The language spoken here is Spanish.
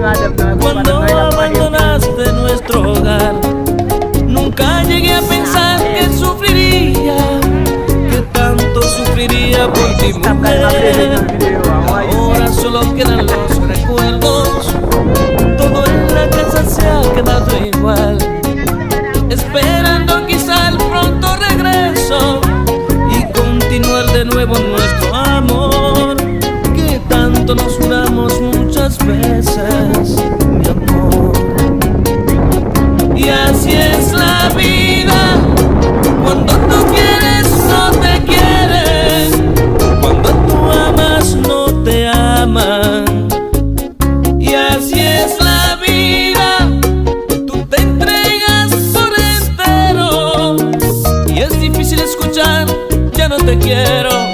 Cuando abandonaste nuestro hogar, nunca llegué a pensar que sufriría, que tanto sufriría por ti, mujer. Ahora solo quedan los recuerdos, todo en la casa se ha quedado igual, esperando quizá el pronto regreso y continuar de nuevo nuestro amor, que tanto nos juramos muchas veces, mi amor. Y así es la vida, cuando tú quieres no te quieren, cuando tú amas no te aman. Y así es la vida, tú te entregas por entero y es difícil escuchar, ya no te quiero.